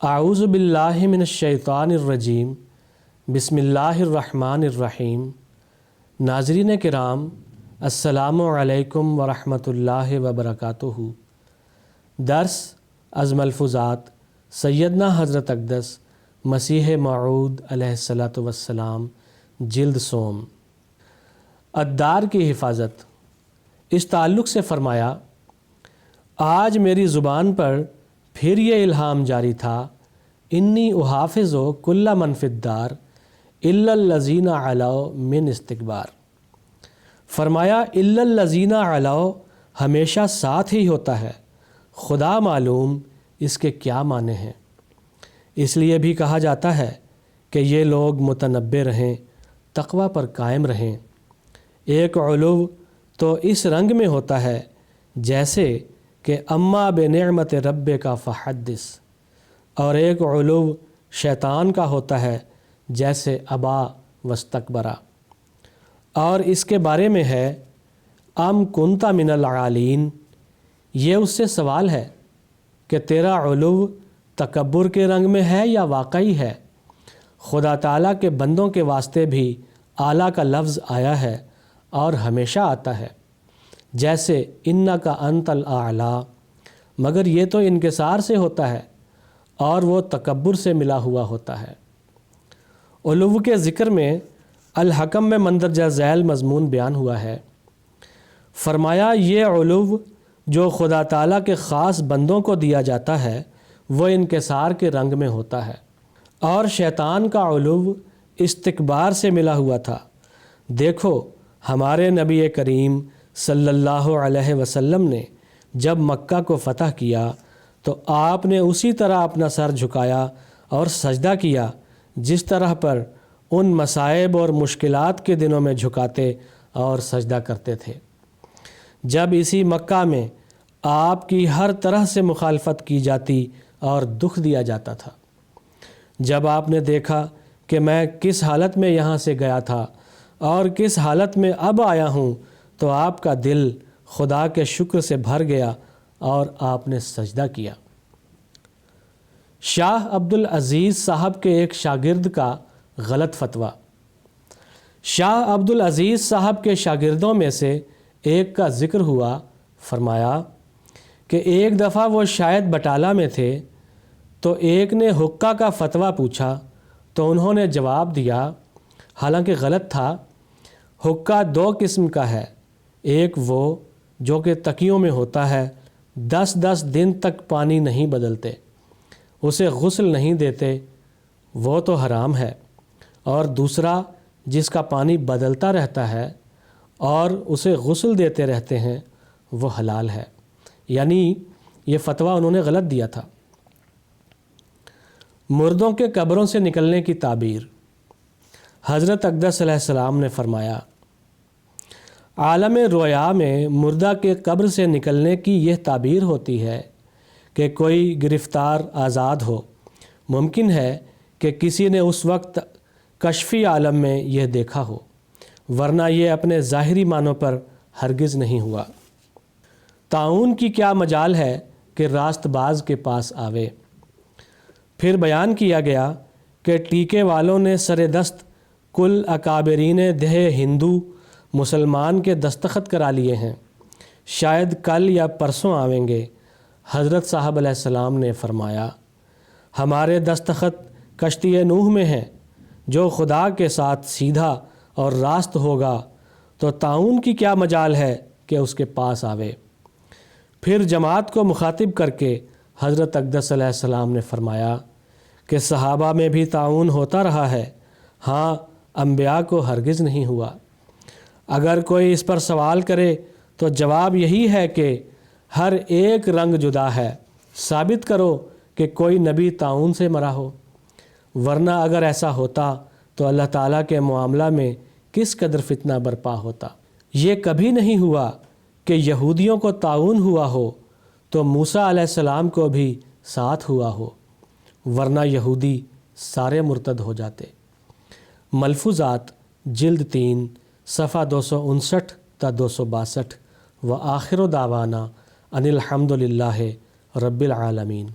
اعوذ باللہ من الشیطان الرجیم بسم اللہ الرحمن الرحیم۔ ناظرین کرام، السلام علیکم ورحمۃ اللہ وبرکاتہ۔ درس از ملفوظات سیدنا حضرت اقدس مسیح موعود علیہ الصلاۃ والسلام، جلد سوم۔ ادار کی حفاظت۔ اس تعلق سے فرمایا، آج میری زبان پر پھر یہ الہام جاری تھا، انی احافظ کل من فی الدار الا الذین علوا من استکبار۔ فرمایا الا الذین علوا ہمیشہ ساتھ ہی ہوتا ہے، خدا معلوم اس کے کیا معنی ہیں۔ اس لیے بھی کہا جاتا ہے کہ یہ لوگ متنبع رہیں، تقوی پر قائم رہیں۔ ایک علو تو اس رنگ میں ہوتا ہے جیسے کہ اما بنعمت رب کا فحدث، اور ایک علو شیطان کا ہوتا ہے جیسے ابا واستکبرا۔ اور اس کے بارے میں ہے ام کنت من العالین، یہ اس سے سوال ہے کہ تیرا علو تکبر کے رنگ میں ہے یا واقعی ہے۔ خدا تعالیٰ کے بندوں کے واسطے بھی اعلیٰ کا لفظ آیا ہے اور ہمیشہ آتا ہے، جیسے انک انت الاعلیٰ، مگر یہ تو انکسار سے ہوتا ہے اور وہ تکبر سے ملا ہوا ہوتا ہے۔ علو کے ذکر میں الحکم میں مندرجہ ذیل مضمون بیان ہوا ہے۔ فرمایا یہ علو جو خدا تعالیٰ کے خاص بندوں کو دیا جاتا ہے وہ انکسار کے رنگ میں ہوتا ہے، اور شیطان کا علو استکبار سے ملا ہوا تھا۔ دیکھو ہمارے نبی کریم صلی اللہ علیہ وسلم نے جب مکہ کو فتح کیا تو آپ نے اسی طرح اپنا سر جھکایا اور سجدہ کیا جس طرح پر ان مصائب اور مشکلات کے دنوں میں جھکاتے اور سجدہ کرتے تھے۔ جب اسی مکہ میں آپ کی ہر طرح سے مخالفت کی جاتی اور دکھ دیا جاتا تھا، جب آپ نے دیکھا کہ میں کس حالت میں یہاں سے گیا تھا اور کس حالت میں اب آیا ہوں، تو آپ کا دل خدا کے شکر سے بھر گیا اور آپ نے سجدہ کیا۔ شاہ عبدالعزیز صاحب کے ایک شاگرد کا غلط فتویٰ۔ شاہ عبدالعزیز صاحب کے شاگردوں میں سے ایک کا ذکر ہوا۔ فرمایا کہ ایک دفعہ وہ شاید بٹالہ میں تھے تو ایک نے حقہ کا فتویٰ پوچھا تو انہوں نے جواب دیا، حالانکہ غلط تھا۔ حقہ دو قسم کا ہے، ایک وہ جو کہ تکیوں میں ہوتا ہے، 10 دن تک پانی نہیں بدلتے، اسے غسل نہیں دیتے، وہ تو حرام ہے، اور دوسرا جس کا پانی بدلتا رہتا ہے اور اسے غسل دیتے رہتے ہیں، وہ حلال ہے۔ یعنی یہ فتویٰ انہوں نے غلط دیا تھا۔ مردوں کے قبروں سے نکلنے کی تعبیر۔ حضرت اقدس علیہ السلام نے فرمایا، عالم رویا میں مردہ کے قبر سے نکلنے کی یہ تعبیر ہوتی ہے کہ کوئی گرفتار آزاد ہو۔ ممکن ہے کہ کسی نے اس وقت کشفی عالم میں یہ دیکھا ہو، ورنہ یہ اپنے ظاہری معنوں پر ہرگز نہیں ہوا۔ طاعون کی کیا مجال ہے کہ راست باز کے پاس آوے۔ پھر بیان کیا گیا کہ ٹیکے والوں نے سر دست کل اکابرین دہ ہندو مسلمان کے دستخط کرا لیے ہیں، شاید کل یا پرسوں آویں گے۔ حضرت صاحب علیہ السلام نے فرمایا، ہمارے دستخط کشتی نوح میں ہیں، جو خدا کے ساتھ سیدھا اور راست ہوگا تو طاعون کی کیا مجال ہے کہ اس کے پاس آوے۔ پھر جماعت کو مخاطب کر کے حضرت اقدس علیہ السلام نے فرمایا کہ صحابہ میں بھی طاعون ہوتا رہا ہے، ہاں انبیاء کو ہرگز نہیں ہوا۔ اگر کوئی اس پر سوال کرے تو جواب یہی ہے کہ ہر ایک رنگ جدا ہے، ثابت کرو کہ کوئی نبی طاعون سے مرا ہو، ورنہ اگر ایسا ہوتا تو اللہ تعالیٰ کے معاملہ میں کس قدر فتنہ برپا ہوتا۔ یہ کبھی نہیں ہوا کہ یہودیوں کو طاعون ہوا ہو تو موسیٰ علیہ السلام کو بھی ساتھ ہوا ہو، ورنہ یہودی سارے مرتد ہو جاتے۔ ملفوظات جلد 3 صفحہ 259 تا 262۔ وآخر دعوانا ان الحمد للہ رب العالمین۔